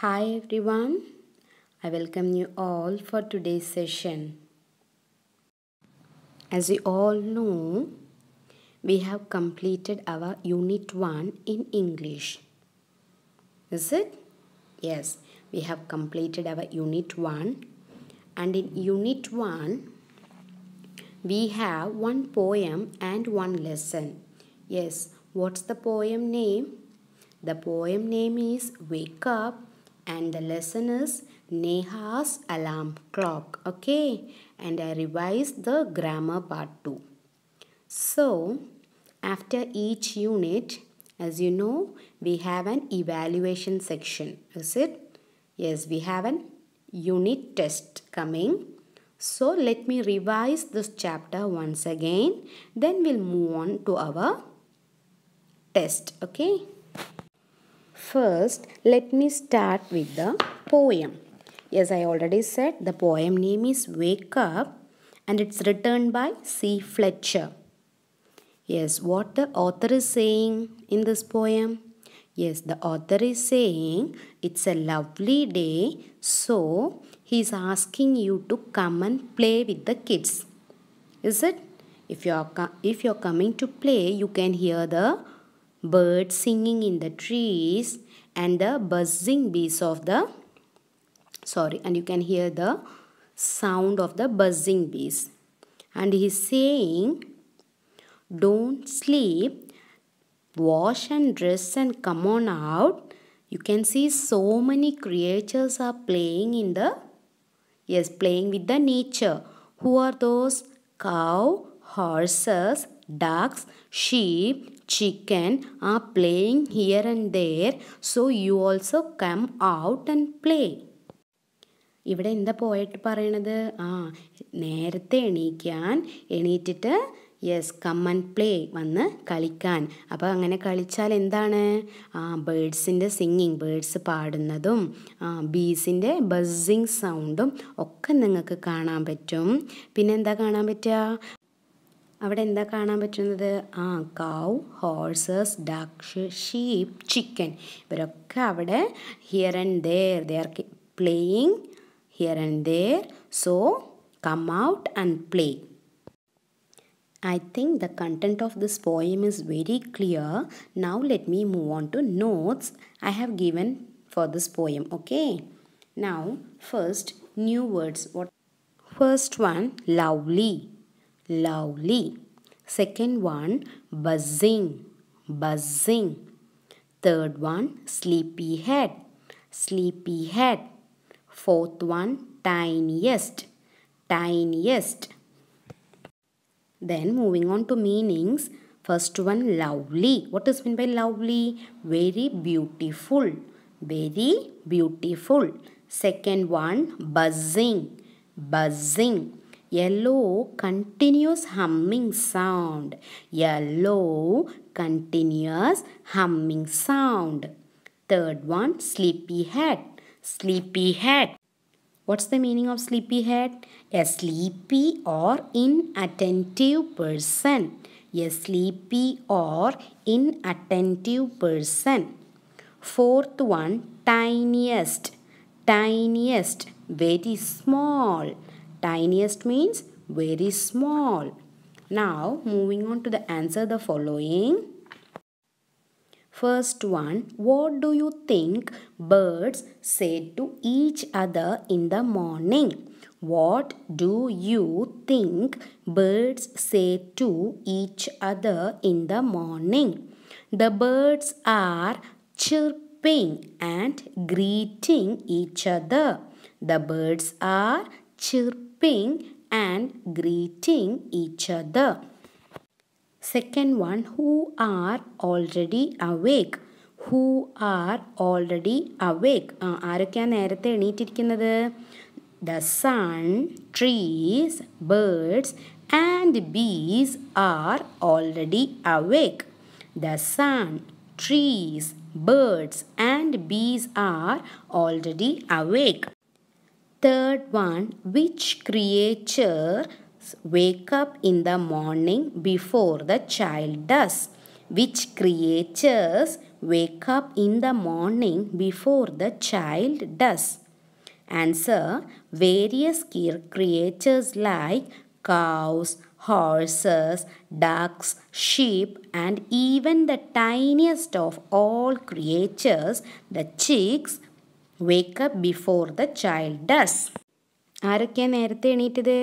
Hi everyone, I welcome you all for today's session. As you all know, we have completed our Unit 1 in English. Is it? Yes, we have completed our Unit 1, and in Unit 1, we have one poem and one lesson. Yes, what's the poem name? The poem name is Wake Up and the lesson is Neha's Alarm Clock. Okay, and I revised the grammar part too. So, after each unit, as you know, we have an evaluation section. Is it? Yes, we have an unit test coming. So, let me revise this chapter once again. Then we'll move on to our test. Okay. First, let me start with the poem. Yes, I already said the poem name is Wake Up and it's written by C. Fletcher. Yes, what the author is saying in this poem? Yes, the author is saying it's a lovely day, so he's asking you to come and play with the kids. Is it? If you're coming to play, you can hear the birds singing in the trees and the buzzing bees of the and you can hear the sound of the buzzing bees. And he's saying, don't sleep, wash and dress and come on out. You can see so many creatures are playing playing with the nature. Who are those? Cow, horses, ducks, sheep, chicken are playing here and there. So you also come out and play. ഇവിടെ എന്താ പോയിട്ട് പറയണത്? നേരത്തെ എണീറ്റിട്ട് come and play വന്ന് കളിക്കാൻ. അപ്പോൾ അങ്ങനെ കളിച്ചാൽ എന്താണ്? ബേഡ്സിൻ്റെ സിംഗിങ്, ബേഡ്സ് പാടുന്നതും ബീസിൻ്റെ ബസ്സിങ് സൗണ്ടും ഒക്കെ നിങ്ങൾക്ക് കാണാൻ പറ്റും. പിന്നെ എന്താ കാണാൻ പറ്റുക? അവിടെ എന്താ കാണാൻ പറ്റുന്നത്? കൗ, ഹോഴ്സസ്, ഡക്ക്, ഷീപ്പ്, ചിക്കൻ ഇവരൊക്കെ അവിടെ here and there they are playing here and there. So come out and play. I think the content of this poem is very clear. Now let me move on to notes I have given for this poem. Okay. Now first new words. First one, lovely, lovely. Second one, buzzing, buzzing. Third one, sleepy head, sleepy head. Fourth one, tiniest, tiniest. Then moving on to meanings. First one, lovely. What is meant by lovely? Very beautiful, very beautiful. Second one, buzzing, buzzing. Yellow, continuous humming sound. Yellow, continuous humming sound. Third one, sleepy head. Sleepy head. What's the meaning of sleepy head? A sleepy or inattentive person. A sleepy or inattentive person. Fourth one, tiniest. Tiniest, very small. Tiniest means very small. Now moving on to the answer the following. First one, what do you think birds say to each other in the morning? What do you think birds say to each other in the morning? The birds are chirping and greeting each other. The birds are chirping and greeting each other. Second one, who are already awake? Who are already awake? ആരൊക്കെയാണ് നേരത്തെ എണീറ്റിരിക്കുന്നത്? The sun, trees, birds and bees are already awake. The sun, trees, birds and bees are already awake. Third one, which creature wake up in the morning before the child does? Which creatures wake up in the morning before the child does? Answer, various creatures like cows, horses, ducks, sheep, and even the tiniest of all creatures, the chicks, wake up before the child does. ആരൊക്കെയാണ് നേരത്തെ എണീറ്റത്?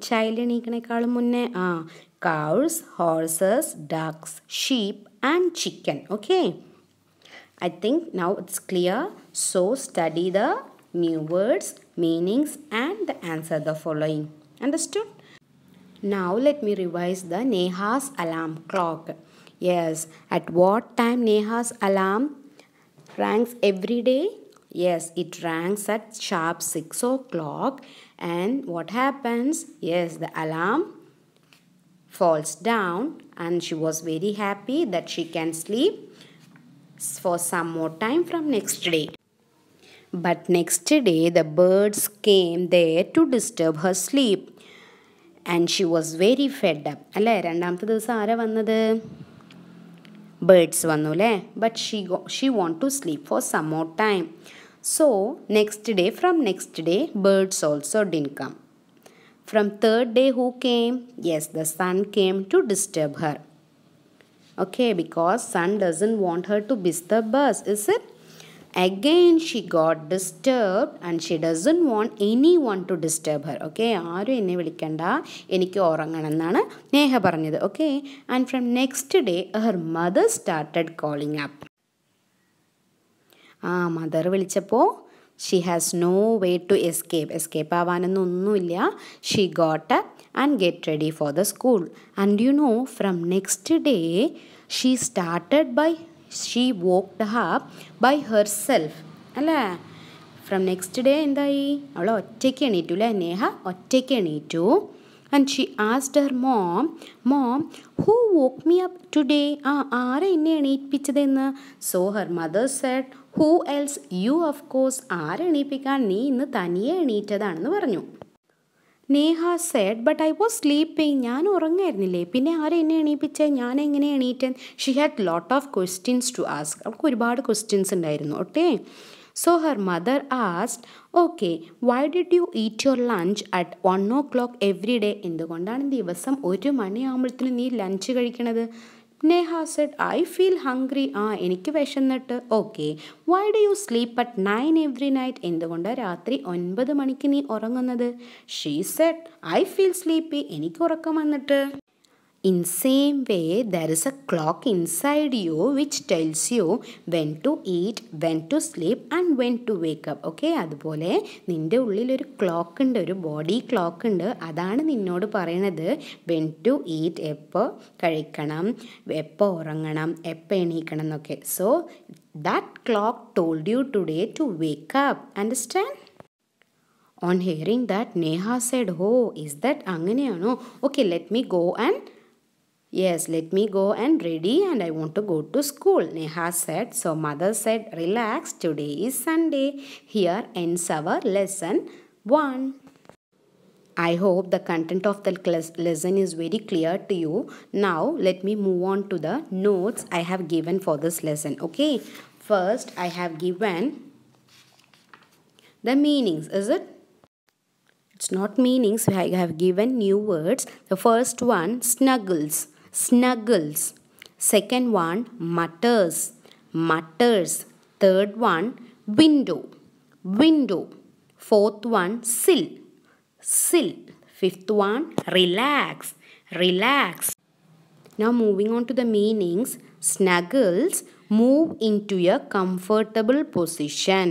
Child എണീക്കണേക്കാളും മുന്നേ cows, horses, ducks, sheep and chicken. Okay, I think now it's clear. So study the new words, meanings and answer the following. Understood? Now let me revise the Neha's alarm clock. Yes, at what time Neha's alarm rings every day? Yes, it rings at sharp 6 o'clock. And what happens? Yes, the alarm falls down and she was very happy that she can sleep for some more time from next day. But next day the birds came there to disturb her sleep. And she was very fed up. അല്ലേ, രണ്ടാമത്തെ ദിവസം ആരാ വന്നത്? Birds വന്നു അല്ലേ. But she won't to sleep for some more time. So from next day birds also didn't come. From third day who came? Yes, the sun came to disturb her. Okay, because sun doesn't want her to disturb us, is it? Again she got disturbed and she doesn't want anyone to disturb her. Okay, ആരും എന്നെ വിളിക്കണ്ട, എനിക്ക് ഉറങ്ങണം എന്നാണ് നേഹ പറഞ്ഞത്. Okay, and from next day her mother started calling up. Mother വിളിച്ചപ്പോൾ she has no way to escape ആവാനൊന്നുമില്ല. She got up and get ready for the school. And you know, from next day she woke up by herself. അല്ലേ, from next day എന്തായി? അവൾ ഒറ്റയ്ക്ക് എണീറ്റു അല്ലേ, നേഹ ഒറ്റയ്ക്ക് എണീറ്റു. And she asked her mom, who woke me up today? ആരാ എന്നെ എണീപ്പിച്ചതെന്ന്. So her mother said, who else? You, of course. ആരെ എണീപ്പിക്കാൻ, നീ ഇന്ന് തനിയെ എണീറ്റതാണെന്ന് പറഞ്ഞു. Neha said, but I was sleeping. ഞാൻ ഉറങ്ങായിരുന്നില്ലേ, പിന്നെ ആരെ എന്നെ എണീപ്പിച്ചേ, ഞാൻ എങ്ങനെ എണീറ്റൻ? She had lot of questions to ask. അവൾക്ക് ഒരുപാട് ക്വസ്റ്റ്യൻസ് ഉണ്ടായിരുന്നു. Okay, so her mother asked, okay, why did you eat your lunch at 1 o'clock every day? എന്തുകൊണ്ടാണ് ദിവസം 1 മണിയാകുമ്പോഴത്തേനും നീ ലഞ്ച് കഴിക്കണത്? Neha said, I feel hungry. എനിക്ക് വിശന്നിട്ട്. Okay, why do you sleep at 9 every night? എന്തുകൊണ്ട് രാത്രി 9 മണിക്ക് നീ ഉറങ്ങുന്നത്? She said, I feel sleepy. എനിക്ക് ഉറക്കം വന്നിട്ട്. In same way, there is a clock inside you which tells you when to eat, when to sleep and when to wake up. Okay, അതുപോലെ നിൻ്റെ ഉള്ളിലൊരു ക്ലോക്ക് ഉണ്ട്, ഒരു ബോഡി ക്ലോക്ക് ഉണ്ട്. അതാണ് നിന്നോട് പറയണത് when to eat, എപ്പോൾ കഴിക്കണം, എപ്പോൾ ഉറങ്ങണം, എപ്പോൾ എണീക്കണം എന്നൊക്കെ. So that clock told you today to wake up. Understand? On hearing that, Neha said, oh, is that അങ്ങനെയാണോ? Okay, let me go and ready and I want to go to school, Neha said. So mother said, relax, today is Sunday. Here ends our lesson 1. I hope the content of the lesson is very clear to you. Now let me move on to the notes I have given for this lesson. Okay, first I have given the meanings. Is it? It's not meanings. I have given new words. The first one, snuggles. Second one, mutters. Third one, window. Fourth one, sill. Fifth one, relax. Now moving on to the meanings. Snuggles, move into a comfortable position.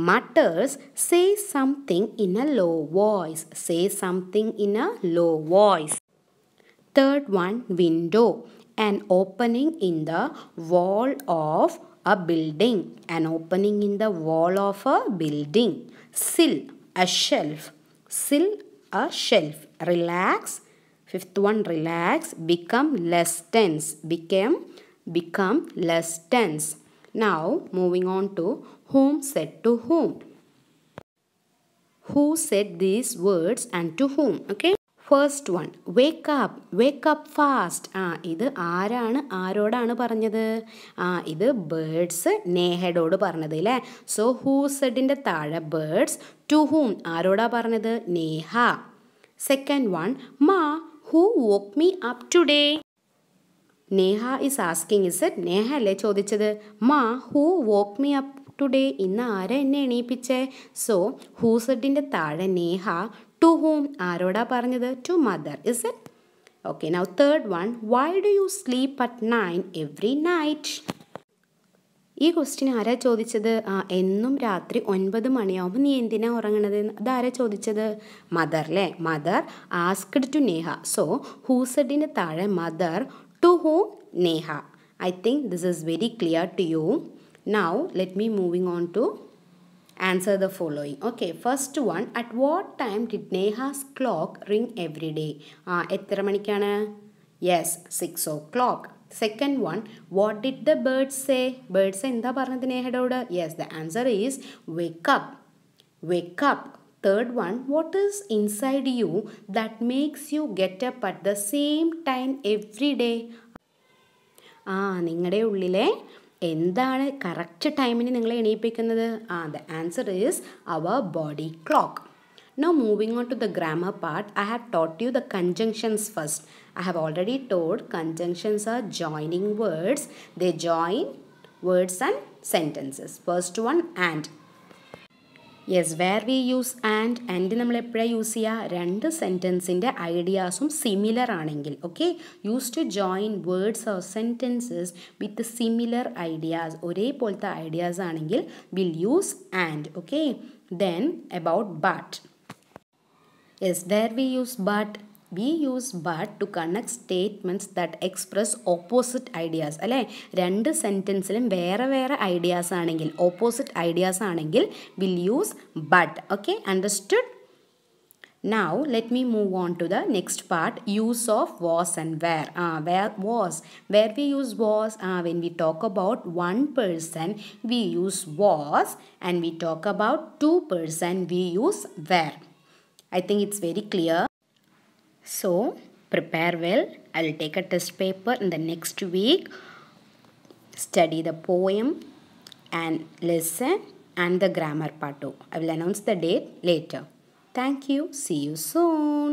Mutters, say something in a low voice. Third one, window, an opening in the wall of a building. Sill, a shelf. Relax. Fifth one, relax. Become less tense. Now moving on to whom said to whom. Who said these words and to whom? Okay, first one wake up fast. ഇത് ആരോടാണ് പറഞ്ഞത്? ഇത് birds നേഹയോട് പറഞ്ഞത് അല്ലേ. So who സെഡിൻ്റെ താഴെ birds, to whom ആരോടാ പറഞ്ഞത്? Neha. Second one ma who woke me up today. Neha is asking, is it? Neha അല്ലേ ചോദിച്ചത്. Ma who woke me up today, ഇന്ന് ആരാ എന്നെ എണീപ്പിച്ചേ? സോ ഹൂ സെഡിൻ്റെ താഴെ നേഹ, ടു ഹൂം ആരോടാ പറഞ്ഞത്? To mother, is it? Okay, now third one, why do you sleep at 9 every night? ഈ ക്വസ്റ്റ്യൻ ആരാ ചോദിച്ചത്? എന്നും രാത്രി 9 മണിയാവുമ്പോൾ നീ എന്തിനാ ഉറങ്ങണത്? അതാരാ ചോദിച്ചത്? മദർ അല്ലേ. Mother asked to Neha. So who സെഡിൻ്റെ താഴെ mother, to whom Neha. I think this is very clear to you. Now let me moving on to answer the following. Okay, first one, at what time did Neha's clock ring every day? എത്ര മണിക്കാണ്? Yes, 6 o'clock. Second one, what did the birds say? Birds എന്താ പറഞ്ഞത് നേഹയോട്? Yes, the answer is wake up. Wake up. Third one, what is inside you that makes you get up at the same time every day? നിങ്ങളുടെ ഉള്ളിലെ എന്താണ് correct ടൈമിന് നിങ്ങളെ എണീപ്പിക്കുന്നത്? The answer is our body clock. Now moving on to the grammar part, I have taught you the conjunctions first. I have already told conjunctions are joining words. They join words and sentences. First one, and. Yes, where we use and നമ്മൾ എപ്പോഴാണ് use ചെയ്യുക? രണ്ട് സെൻറ്റൻസിൻ്റെ ഐഡിയാസും similar ആണെങ്കിൽ. Okay, use to join words or sentences with similar ideas, ഒരേപോലത്തെ ideas ആണെങ്കിൽ will use and. Okay, then about but. Yes, where we use but. We use but to connect statements that express opposite ideas. അല്ലേ, രണ്ട് സെൻറ്റൻസിലും വേറെ വേറെ ideas ആണെങ്കിൽ, opposite ideas ആണെങ്കിൽ will use but. Okay, understood? Now let me move on to the next part, use of was and where. Where we use was, when we talk about one person we use was, and we talk about two person we use where. I think it's very clear. So prepare well. I will take a test paper in the next week. Study the poem and lesson and the grammar part too. I will announce the date later. Thank you. See you soon.